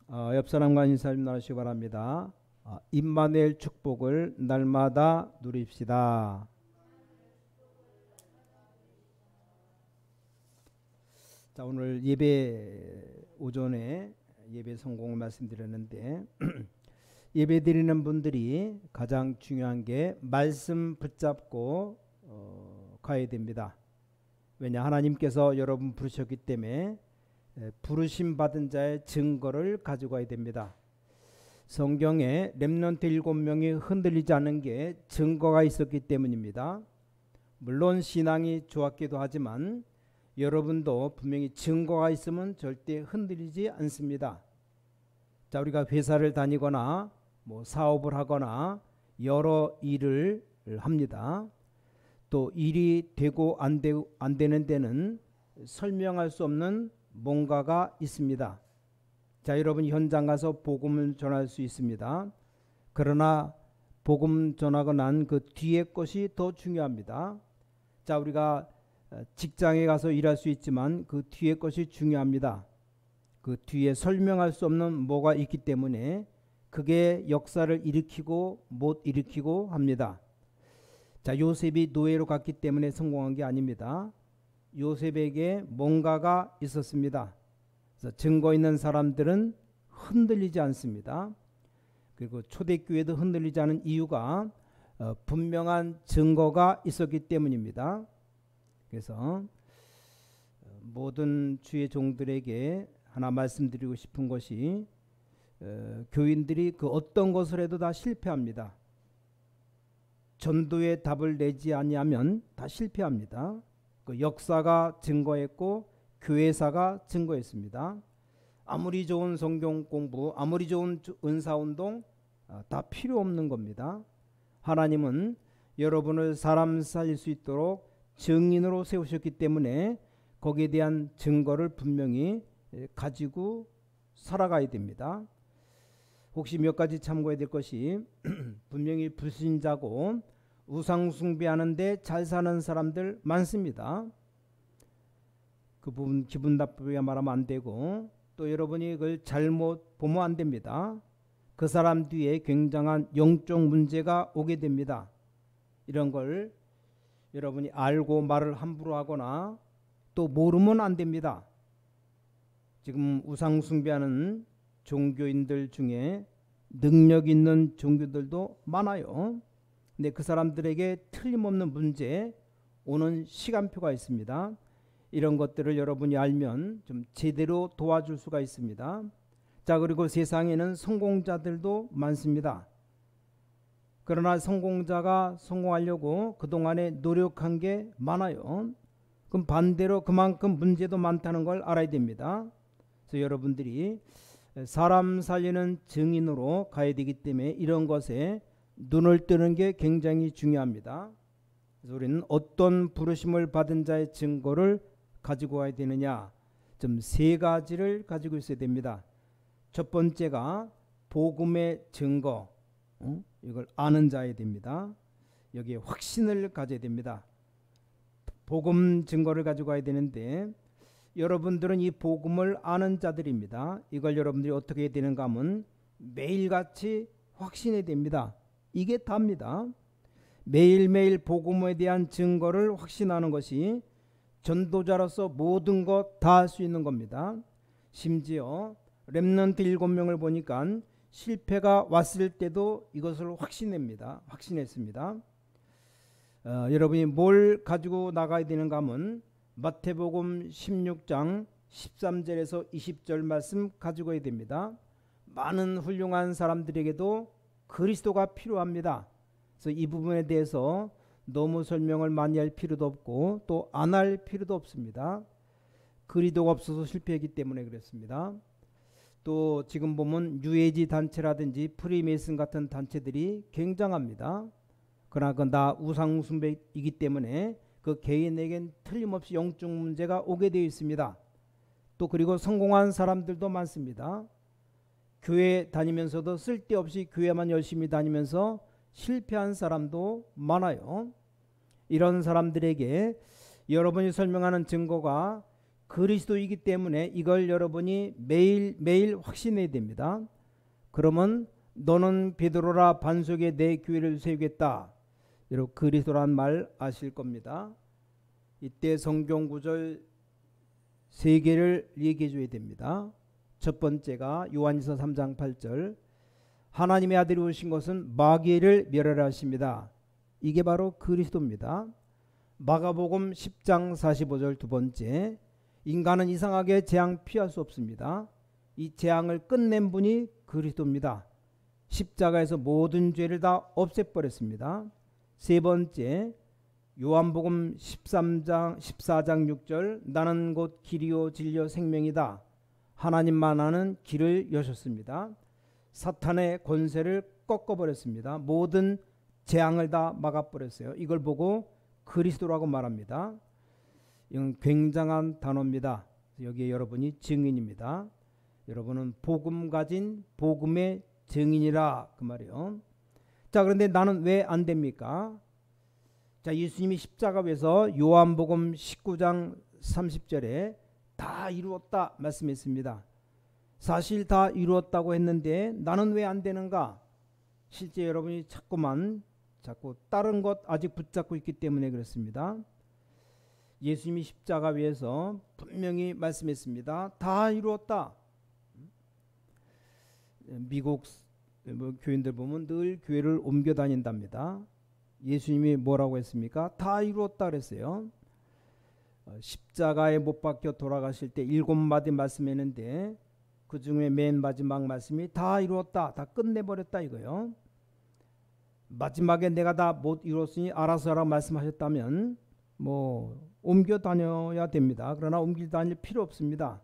옆 사람과 인사 좀 나누시기 바랍니다. 임마누엘 축복을 날마다 누립시다. 자, 오늘 오전에 예배 성공을 말씀드렸는데 예배 드리는 분들이 가장 중요한 게 말씀 붙잡고 가야 됩니다. 왜냐, 하나님께서 여러분 부르셨기 때문에 부르심 받은 자의 증거를 가지고 가야 됩니다. 성경에 렘넌트 7명이 흔들리지 않은 게 증거가 있었기 때문입니다. 물론 신앙이 좋았기도 하지만 여러분도 분명히 증거가 있으면 절대 흔들리지 않습니다. 자, 우리가 회사를 다니거나 사업을 하거나 여러 일을 합니다. 또 일이 되고 안 되는 데는 설명할 수 없는 뭔가가 있습니다. 자, 여러분 현장 가서 복음을 전할 수 있습니다. 그러나 복음 전하고 난 그 뒤의 것이 더 중요합니다. 자, 우리가 직장에 가서 일할 수 있지만 그 뒤의 것이 중요합니다. 그 뒤에 설명할 수 없는 뭐가 있기 때문에 그게 역사를 일으키고 못 일으키고 합니다. 자, 요셉이 노예로 갔기 때문에 성공한 게 아닙니다. 요셉에게 뭔가가 있었습니다. 그래서 증거 있는 사람들은 흔들리지 않습니다. 그리고 초대교회도 흔들리지 않은 이유가 분명한 증거가 있었기 때문입니다. 그래서 모든 주의 종들에게 하나 말씀드리고 싶은 것이 교인들이 그 어떤 것을 해도 다 실패합니다. 전도의 답을 내지 아니하면 다 실패합니다. 그 역사가 증거했고 교회사가 증거했습니다. 아무리 좋은 성경 공부, 아무리 좋은 은사운동 다 필요 없는 겁니다. 하나님은 여러분을 사람 살릴 수 있도록 증인으로 세우셨기 때문에 거기에 대한 증거를 분명히 가지고 살아가야 됩니다. 혹시 몇 가지 참고해야 될 것이 분명히 불신자고 우상 숭배하는데 잘 사는 사람들 많습니다. 그 부분 기분 나쁘게 말하면 안 되고 또 여러분이 그걸 잘못 보면 안 됩니다. 그 사람 뒤에 굉장한 영적 문제가 오게 됩니다. 이런 걸 여러분이 알고 말을 함부로 하거나 또 모르면 안 됩니다. 지금 우상 숭배하는 종교인들 중에 능력 있는 종교들도 많아요. 근데 그 사람들에게 틀림없는 문제 오는 시간표가 있습니다. 이런 것들을 여러분이 알면 좀 제대로 도와줄 수가 있습니다. 자, 그리고 세상에는 성공자들도 많습니다. 그러나 성공자가 성공하려고 그동안에 노력한 게 많아요. 그럼 반대로 그만큼 문제도 많다는 걸 알아야 됩니다. 그래서 여러분들이 사람 살리는 증인으로 가야 되기 때문에 이런 것에 눈을 뜨는 게 굉장히 중요합니다. 그래서 우리는 어떤 부르심을 받은 자의 증거를 가지고 와야 되느냐, 좀 세 가지를 가지고 있어야 됩니다. 첫 번째가 복음의 증거, 이걸 아는 자야 됩니다. 여기에 확신을 가져야 됩니다. 복음 증거를 가지고 와야 되는데 여러분들은 이 복음을 아는 자들입니다. 이걸 여러분들이 어떻게 해야 되는가 하면 매일같이 확신해야 됩니다. 이게 답니다. 매일매일 복음에 대한 증거를 확신하는 것이 전도자로서 모든 것 다 할 수 있는 겁니다. 심지어 렘넌트 7명을 보니까 실패가 왔을 때도 이것을 확신했습니다. 여러분이 뭘 가지고 나가야 되는가 하면 마태복음 16장 13절에서 20절 말씀 가지고 해야 됩니다. 많은 훌륭한 사람들에게도 그리스도가 필요합니다. 그래서 이 부분에 대해서 너무 설명을 많이 할 필요도 없고 또 안 할 필요도 없습니다. 그리스도가 없어서 실패했기 때문에 그렇습니다. 또 지금 보면 뉴에이지 단체라든지 프리메이슨 같은 단체들이 굉장합니다. 그러나 그 나 우상 숭배이기 때문에 그 개인에겐 틀림없이 영적 문제가 오게 되어 있습니다. 또 그리고 성공한 사람들도 많습니다. 교회 다니면서도 쓸데없이 교회만 열심히 다니면서 실패한 사람도 많아요. 이런 사람들에게 여러분이 설명하는 증거가 그리스도이기 때문에 이걸 여러분이 매일 확신해야 됩니다. 그러면 너는 베드로라, 반석에 내 교회를 세우겠다. 여러분 그리스도란 말 아실 겁니다. 이때 성경 구절 세 개를 얘기해 줘야 됩니다. 첫 번째가 요한일서 3장 8절, 하나님의 아들이 오신 것은 마귀를 멸하라 하십니다. 이게 바로 그리스도입니다. 마가복음 10장 45절 두 번째, 인간은 이상하게 재앙 피할 수 없습니다. 이 재앙을 끝낸 분이 그리스도입니다. 십자가에서 모든 죄를 다 없애버렸습니다. 세 번째, 요한복음 14장 6절, 나는 곧 길이요 진리요 생명이다. 하나님만 아는 길을 여셨습니다. 사탄의 권세를 꺾어버렸습니다. 모든 재앙을 다 막아버렸어요. 이걸 보고 그리스도라고 말합니다. 이건 굉장한 단어입니다. 여기에 여러분이 증인입니다. 여러분은 복음 가진 복음의 증인이라 그 말이에요. 자, 그런데 나는 왜 안 됩니까? 자, 예수님이 십자가 위에서 요한복음 19장 30절에 다 이루었다 말씀했습니다. 사실 다 이루었다고 했는데 나는 왜 안 되는가? 실제 여러분이 자꾸 다른 것 아직 붙잡고 있기 때문에 그렇습니다. 예수님이 십자가 위에서 분명히 말씀했습니다. 다 이루었다. 미국 교인들 보면 늘 교회를 옮겨 다닌답니다. 예수님이 뭐라고 했습니까? 다 이루었다 그랬어요. 십자가에 못 박혀 돌아가실 때 7마디 말씀했는데 그 중에 맨 마지막 말씀이 다 이루었다, 다 끝내버렸다 이거요. 마지막에 내가 다 못 이뤘으니 알아서 하라고 말씀하셨다면 옮겨 다녀야 됩니다. 그러나 옮길 다닐 필요 없습니다.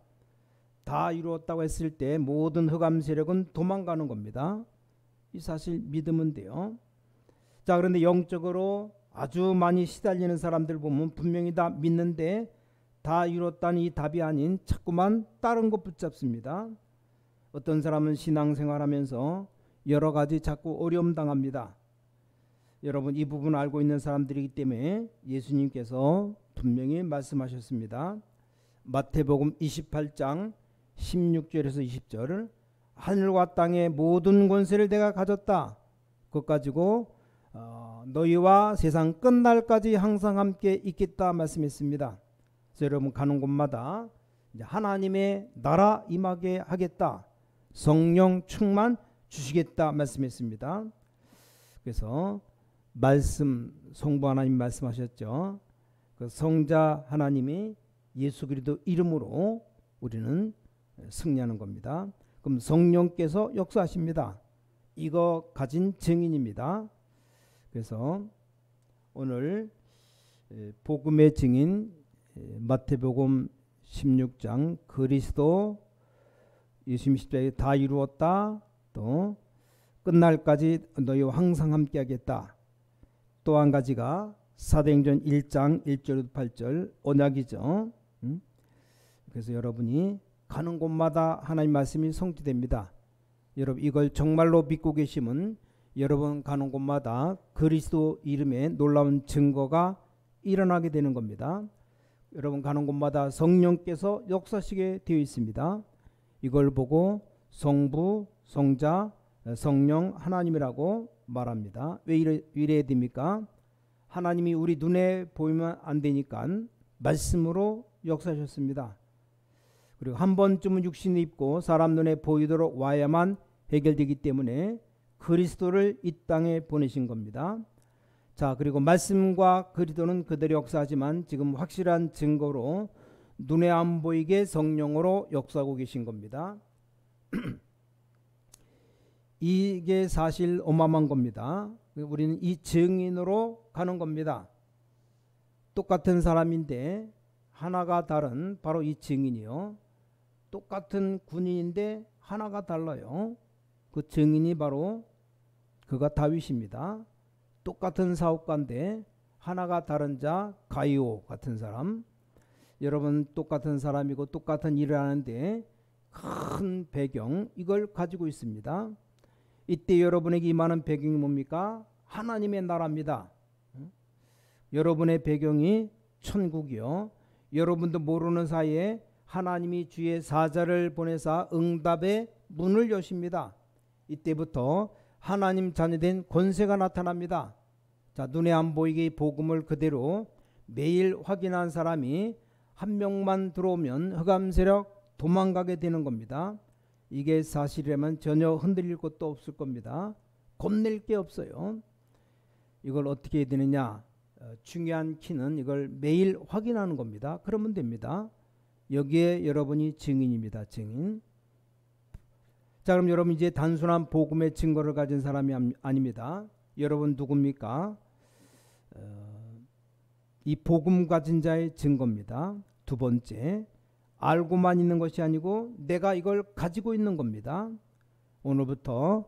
다 이루었다고 했을 때 모든 흑암 세력은 도망가는 겁니다. 이 사실 믿으면 돼요. 자, 그런데 영적으로 아주 많이 시달리는 사람들 보면 분명히 다 믿는데 다 이뤘다니 답이 아닌 자꾸만 다른 것 붙잡습니다. 어떤 사람은 신앙생활하면서 여러 가지 자꾸 어려움 당합니다. 여러분 이 부분 알고 있는 사람들이기 때문에 예수님께서 분명히 말씀하셨습니다. 마태복음 28장 16절에서 20절, 하늘과 땅의 모든 권세를 내가 가졌다. 그것 가지고 너희와 세상 끝날까지 항상 함께 있겠다 말씀했습니다. 그래서 여러분 가는 곳마다 이제 하나님의 나라 임하게 하겠다, 성령 충만 주시겠다 말씀했습니다. 그래서 성부 하나님 말씀하셨죠. 그 성자 하나님이 예수 그리스도 이름으로 우리는 승리하는 겁니다. 그럼 성령께서 역사하십니다. 이거 가진 증인입니다. 그래서 오늘 복음의 증인 마태복음 16장 그리스도 예수님 십자가에 다 이루었다, 또 끝날까지 너희와 항상 함께 하겠다. 또 한 가지가 사도행전 1장 1절부터 8절 언약이죠. 그래서 여러분이 가는 곳마다 하나님 말씀이 성취됩니다. 여러분 이걸 정말로 믿고 계시면 여러분 가는 곳마다 그리스도 이름의 놀라운 증거가 일어나게 되는 겁니다. 여러분 가는 곳마다 성령께서 역사하시게 되어 있습니다. 이걸 보고 성부, 성자, 성령 하나님이라고 말합니다. 왜 이래야 됩니까? 하나님이 우리 눈에 보이면 안 되니까 말씀으로 역사하셨습니다. 그리고 한 번쯤은 육신을 입고 사람 눈에 보이도록 와야만 해결되기 때문에 그리스도를 이 땅에 보내신 겁니다. 자, 그리고 말씀과 그리스도는 그대로 역사하지만 지금 확실한 증거로 눈에 안 보이게 성령으로 역사하고 계신 겁니다. 이게 사실 어마어마한 겁니다. 우리는 이 증인으로 가는 겁니다. 똑같은 사람인데 하나가 다른 바로 이 증인이요. 똑같은 군인인데 하나가 달라요. 그 증인이 바로 그가 다윗입니다. 똑같은 사업가인데 하나가 다른 자 가이오 같은 사람. 여러분 똑같은 사람이고 똑같은 일을 하는데 큰 배경 이걸 가지고 있습니다. 이때 여러분에게 임하는 배경이 뭡니까? 하나님의 나라입니다. 여러분의 배경이 천국이요. 여러분도 모르는 사이에 하나님이 주의 사자를 보내사 응답의 문을 여십니다. 이때부터 하나님 자녀된 권세가 나타납니다. 자, 눈에 안 보이게 복음을 그대로 매일 확인한 사람이 한 명만 들어오면 흑암 세력 도망가게 되는 겁니다. 이게 사실이라면 전혀 흔들릴 것도 없을 겁니다. 겁낼 게 없어요. 이걸 어떻게 해야 되느냐? 중요한 키는 이걸 매일 확인하는 겁니다. 그러면 됩니다. 여기에 여러분이 증인입니다. 증인. 자, 그럼 여러분 이제 단순한 복음의 증거를 가진 사람이 아닙니다. 여러분 누굽니까? 이 복음 가진 자의 증거입니다. 두 번째, 알고만 있는 것이 아니고 내가 이걸 가지고 있는 겁니다. 오늘부터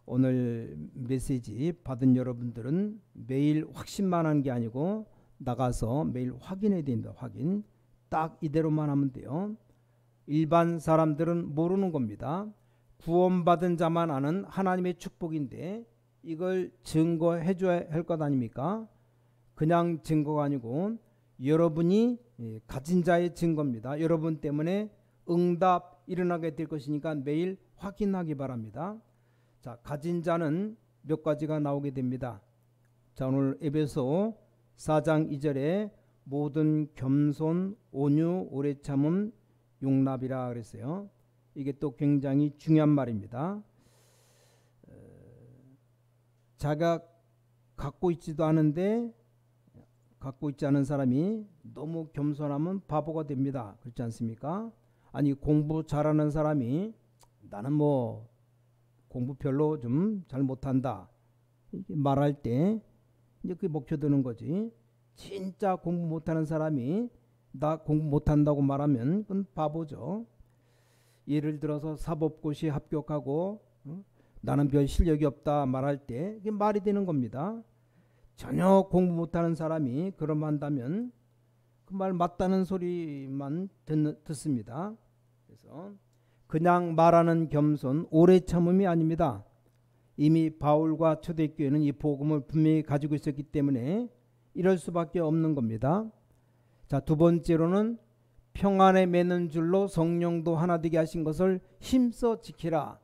오늘 메시지 받은 여러분들은 매일 확신만 하는 게 아니고 나가서 매일 확인해야 됩니다. 확인. 딱 이대로만 하면 돼요. 일반 사람들은 모르는 겁니다. 구원받은 자만 아는 하나님의 축복인데 이걸 증거해 줘야 할 것 아닙니까? 그냥 증거가 아니고 여러분이 가진 자의 증거입니다. 여러분 때문에 응답 일어나게 될 것이니까 매일 확인하기 바랍니다. 자, 가진 자는 몇 가지가 나오게 됩니다. 자, 오늘 에베소 4장 2절에 모든 겸손, 온유, 오래 참음, 용납이라 그랬어요. 이게 또 굉장히 중요한 말입니다. 자가 갖고 있지도 않은데 갖고 있지 않은 사람이 너무 겸손하면 바보가 됩니다. 그렇지 않습니까? 아니, 공부 잘하는 사람이 나는 뭐 공부 별로 좀 잘 못한다 이렇게 말할 때 이제 그게 먹혀드는 거지. 진짜 공부 못하는 사람이 나 공부 못한다고 말하면 그건 바보죠. 예를 들어서 사법고시 합격하고 나는 별 실력이 없다 말할 때 이게 말이 되는 겁니다. 전혀 공부 못하는 사람이 그런 말 한다면 그 말 맞다는 소리만 듣습니다. 그래서 그냥 말하는 겸손, 오래 참음이 아닙니다. 이미 바울과 초대교회는 이 복음을 분명히 가지고 있었기 때문에 이럴 수밖에 없는 겁니다. 자, 두 번째로는 평안에 매는 줄로 성령도 하나 되게 하신 것을 힘써 지키라.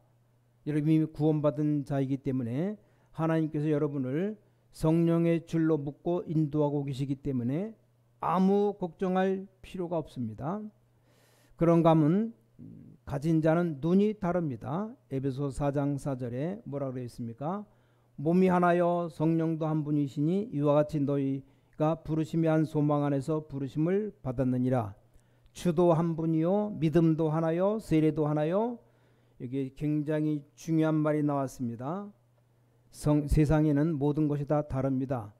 여러분이 이미 구원받은 자이기 때문에 하나님께서 여러분을 성령의 줄로 묶고 인도하고 계시기 때문에 아무 걱정할 필요가 없습니다. 그런가 하면 가진 자는 눈이 다릅니다. 에베소 4장 4절에 뭐라고 되어 있습니까? 몸이 하나요 성령도 한 분이시니 이와 같이 너희가 부르심이 한 소망 안에서 부르심을 받았느니라. 주도 한 분이요 믿음도 하나요 세례도 하나요. 여기 굉장히 중요한 말이 나왔습니다. 세상에는 모든 것이 다 다릅니다.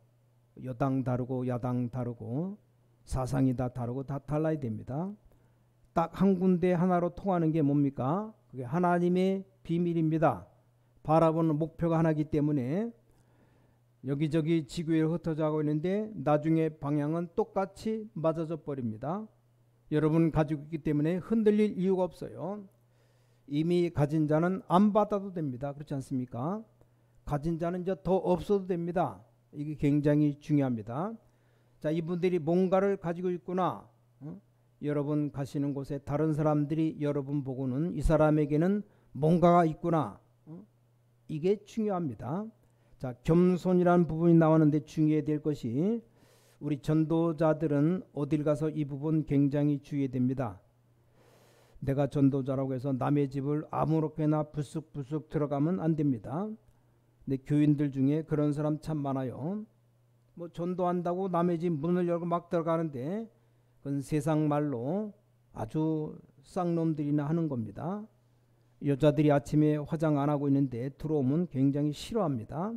여당 다르고 야당 다르고 사상이 다 다르고 다 달라야 됩니다. 딱 한 군데 하나로 통하는 게 뭡니까? 그게 하나님의 비밀입니다. 바라보는 목표가 하나이기 때문에 여기저기 지구에 흩어져 가고 있는데 나중에 방향은 똑같이 맞아져 버립니다. 여러분 가지고 있기 때문에 흔들릴 이유가 없어요. 이미 가진 자는 안 받아도 됩니다. 그렇지 않습니까? 가진 자는 이제 더 없어도 됩니다. 이게 굉장히 중요합니다. 자, 이분들이 뭔가를 가지고 있구나. 여러분 가시는 곳에 다른 사람들이 여러분 보고는 이 사람에게는 뭔가가 있구나. 이게 중요합니다. 자, 겸손이라는 부분이 나왔는데 중요해야 될 것이 우리 전도자들은 어딜 가서 이 부분 굉장히 주의해야 됩니다. 내가 전도자라고 해서 남의 집을 아무렇게나 불쑥불쑥 들어가면 안 됩니다. 근데 교인들 중에 그런 사람 참 많아요. 뭐 전도한다고 남의 집 문을 열고 막 들어가는데 그건 세상 말로 아주 쌍놈들이나 하는 겁니다. 여자들이 아침에 화장 안 하고 있는데 들어오면 굉장히 싫어합니다.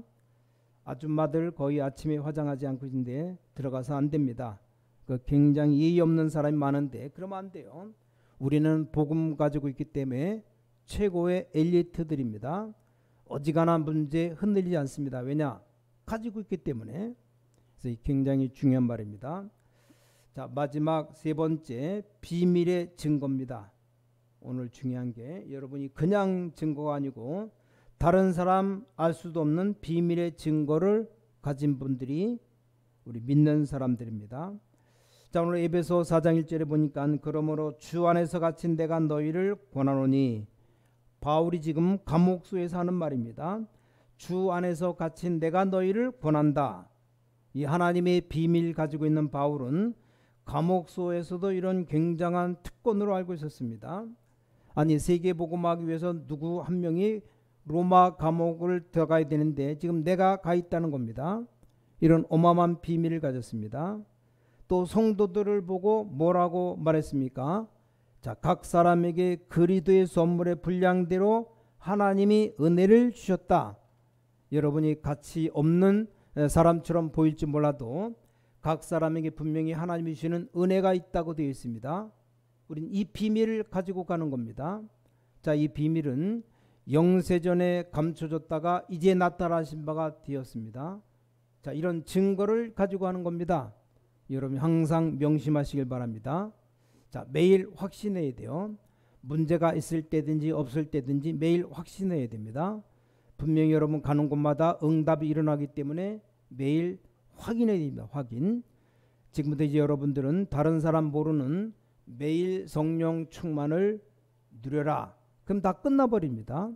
아줌마들 거의 아침에 화장하지 않고 있는데 들어가서 안 됩니다. 그 굉장히 예의 없는 사람이 많은데 그러면 안 돼요. 우리는 복음 가지고 있기 때문에 최고의 엘리트들입니다. 어지간한 문제 흔들리지 않습니다. 왜냐? 가지고 있기 때문에. 그래서 굉장히 중요한 말입니다. 자, 마지막 세 번째, 비밀의 증거입니다. 오늘 중요한 게 여러분이 그냥 증거가 아니고 다른 사람 알 수도 없는 비밀의 증거를 가진 분들이 우리 믿는 사람들입니다. 자, 오늘 에베소 4장 1절에 보니까 그러므로 주 안에서 갇힌 내가 너희를 권하노니, 바울이 지금 감옥소에서 하는 말입니다. 주 안에서 갇힌 내가 너희를 권한다. 이 하나님의 비밀 가지고 있는 바울은 감옥소에서도 이런 굉장한 특권으로 알고 있었습니다. 아니, 세계복음하기 위해서 누구 한 명이 로마 감옥을 들어가야 되는데 지금 내가 가 있다는 겁니다. 이런 어마어마한 비밀을 가졌습니다. 또 성도들을 보고 뭐라고 말했습니까? 자, 각 사람에게 그리스도의 선물의 분량대로 하나님이 은혜를 주셨다. 여러분이 가치 없는 사람처럼 보일지 몰라도 각 사람에게 분명히 하나님이 주시는 은혜가 있다고 되어 있습니다. 우린 이 비밀을 가지고 가는 겁니다. 자, 이 비밀은 영세전에 감춰졌다가 이제 나타나신 바가 되었습니다. 자, 이런 증거를 가지고 하는 겁니다. 여러분 항상 명심하시길 바랍니다. 자, 매일 확신해야 돼요. 문제가 있을 때든지 없을 때든지 매일 확신해야 됩니다. 분명히 여러분 가는 곳마다 응답이 일어나기 때문에 매일 확인해야 됩니다. 확인. 지금부터 이제 여러분들은 다른 사람 모르는 매일 성령 충만을 누려라. 그럼 다 끝나버립니다.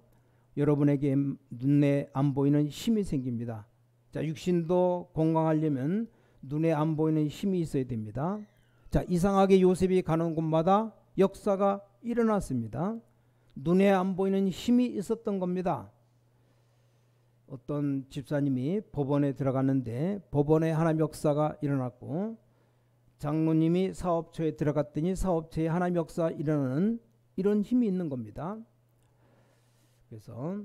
여러분에게 눈에 안 보이는 힘이 생깁니다. 자, 육신도 건강하려면 눈에 안 보이는 힘이 있어야 됩니다. 자, 이상하게 요셉이 가는 곳마다 역사가 일어났습니다. 눈에 안 보이는 힘이 있었던 겁니다. 어떤 집사님이 법원에 들어갔는데 법원에 하나님 역사가 일어났고, 장로님이 사업처에 들어갔더니 사업처에 하나님 역사가 일어나는 이런 힘이 있는 겁니다. 그래서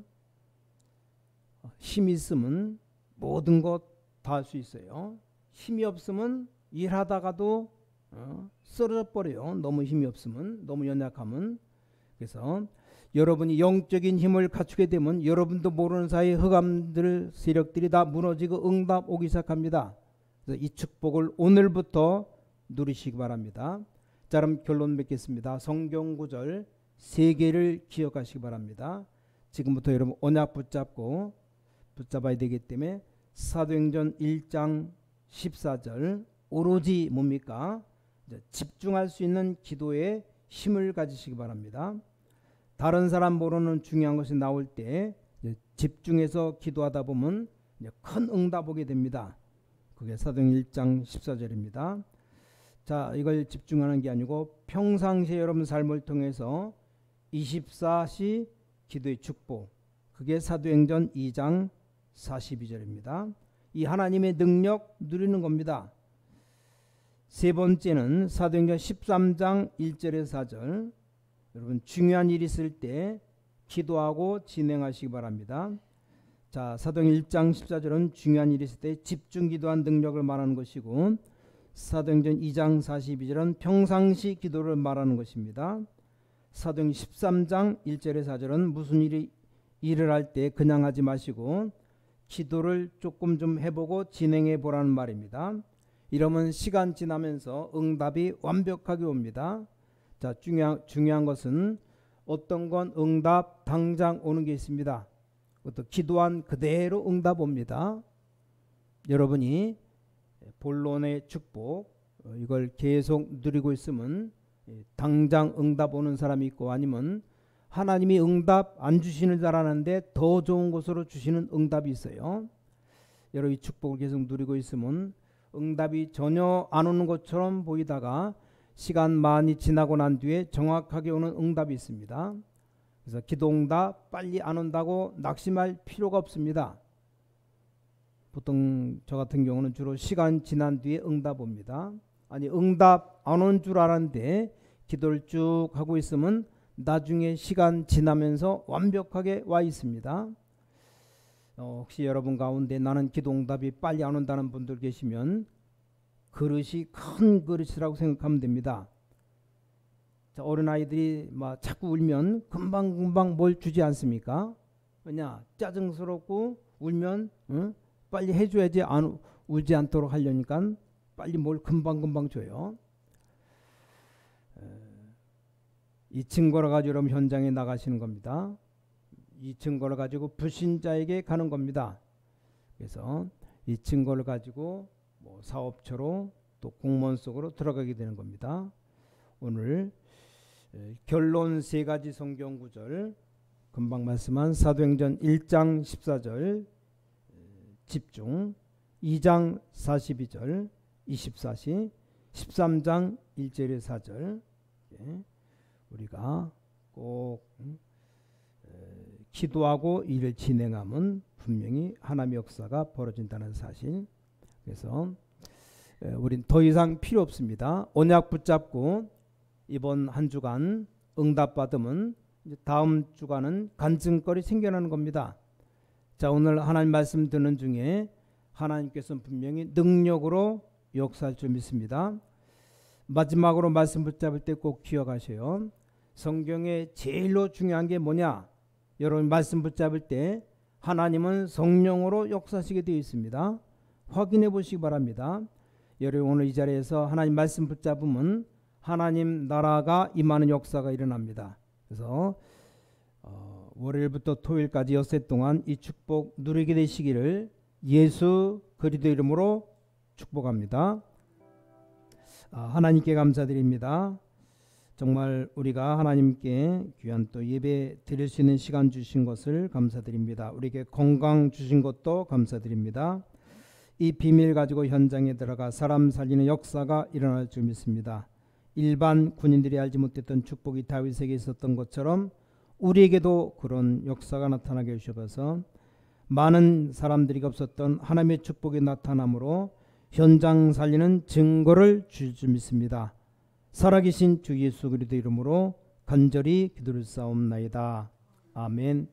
힘이 있으면 모든 것 다 할 수 있어요. 힘이 없으면 일하다가도 쓰러져 버려요. 너무 힘이 없으면, 너무 연약하면. 그래서 여러분이 영적인 힘을 갖추게 되면 여러분도 모르는 사이에 흑암들 세력들이 다 무너지고 응답 오기 시작합니다. 그래서 이 축복을 오늘부터 누리시기 바랍니다. 자, 그럼 결론 맺겠습니다. 성경 구절 3개를 기억하시기 바랍니다. 지금부터 여러분 언약 붙잡아야 되기 때문에 사도행전 1장 14절 오로지 뭡니까? 집중할 수 있는 기도에 힘을 가지시기 바랍니다. 다른 사람 모르는 중요한 것이 나올 때 집중해서 기도하다 보면 큰 응답 오게 됩니다. 그게 사도행전 1장 14절입니다. 자, 이걸 집중하는 게 아니고 평상시에 여러분 삶을 통해서 24시 기도의 축복, 그게 사도행전 2장 42절입니다. 이 하나님의 능력 누리는 겁니다. 세 번째는 사도행전 13장 1절에서 4절. 여러분 중요한 일이 있을 때 기도하고 진행하시기 바랍니다. 자, 사도행전 1장 14절은 중요한 일이 있을 때 집중 기도한 능력을 말하는 것이고, 사도행전 2장 42절은 평상시 기도를 말하는 것입니다. 사도행전 13장 1절에서 4절은 무슨 일을 할 때 그냥 하지 마시고 기도를 조금 좀 해보고 진행해 보라는 말입니다. 이러면 시간 지나면서 응답이 완벽하게 옵니다. 자, 중요한 것은 어떤 건 응답 당장 오는 게 있습니다. 또 기도한 그대로 응답 옵니다. 여러분이 본론의 축복 이걸 계속 누리고 있으면 당장 응답 오는 사람이 있고, 아니면 하나님이 응답 안 주시는 줄 알았는데 더 좋은 곳으로 주시는 응답이 있어요. 여러분 이 축복을 계속 누리고 있으면 응답이 전혀 안 오는 것처럼 보이다가 시간 많이 지나고 난 뒤에 정확하게 오는 응답이 있습니다. 그래서 기도응답 빨리 안 온다고 낙심할 필요가 없습니다. 보통 저 같은 경우는 주로 시간 지난 뒤에 응답 옵니다. 아니, 응답 안 온 줄 알았는데 기도를 쭉 하고 있으면 나중에 시간 지나면서 완벽하게 와 있습니다. 혹시 여러분 가운데 나는 기도응답이 빨리 안 온다는 분들 계시면 그릇이 큰 그릇이라고 생각하면 됩니다. 자, 어린아이들이 막 자꾸 울면 금방금방 뭘 주지 않습니까? 왜냐? 짜증스럽고 울면 빨리 해줘야지 울지 않도록 하려니까 빨리 뭘 금방금방 줘요. 이 증거를 가지고 여러분 현장에 나가시는 겁니다. 이 증거를 가지고 불신자에게 가는 겁니다. 그래서 이 증거를 가지고 뭐 사업처로 또 공무원 속으로 들어가게 되는 겁니다. 오늘 결론 세 가지 성경 구절, 금방 말씀한 사도행전 1장 14절 집중, 2장 42절 24시, 13장 1절에 4절 우리가 꼭 기도하고 일을 진행하면 분명히 하나님의 역사가 벌어진다는 사실. 그래서 우린 더 이상 필요 없습니다. 언약 붙잡고 이번 한 주간 응답 받으면 이제 다음 주간은 간증거리 생겨나는 겁니다. 자, 오늘 하나님 말씀 듣는 중에 하나님께서는 분명히 능력으로 역사할 줄 믿습니다. 마지막으로 말씀 붙잡을 때 꼭 기억하세요. 성경에 제일로 중요한 게 뭐냐? 여러분 말씀 붙잡을 때 하나님은 성령으로 역사하시게 되어 있습니다. 확인해 보시기 바랍니다. 여러분 오늘 이 자리에서 하나님 말씀 붙잡으면 하나님 나라가 임하는 역사가 일어납니다. 그래서 월요일부터 토요일까지 엿새 동안 이 축복 누리게 되시기를 예수 그리스도 이름으로 축복합니다. 하나님께 감사드립니다. 정말 우리가 하나님께 귀한 또 예배 드릴 수 있는 시간 주신 것을 감사드립니다. 우리에게 건강 주신 것도 감사드립니다. 이 비밀 가지고 현장에 들어가 사람 살리는 역사가 일어날 줄 믿습니다. 일반 군인들이 알지 못했던 축복이 다윗에게 있었던 것처럼 우리에게도 그런 역사가 나타나게 해주셔서 많은 사람들이 없었던 하나님의 축복이 나타남으로 현장 살리는 증거를 줄 줄 믿습니다. 살아계신 주 예수 그리스도 이름으로 간절히 기도를 싸움나이다. 아멘.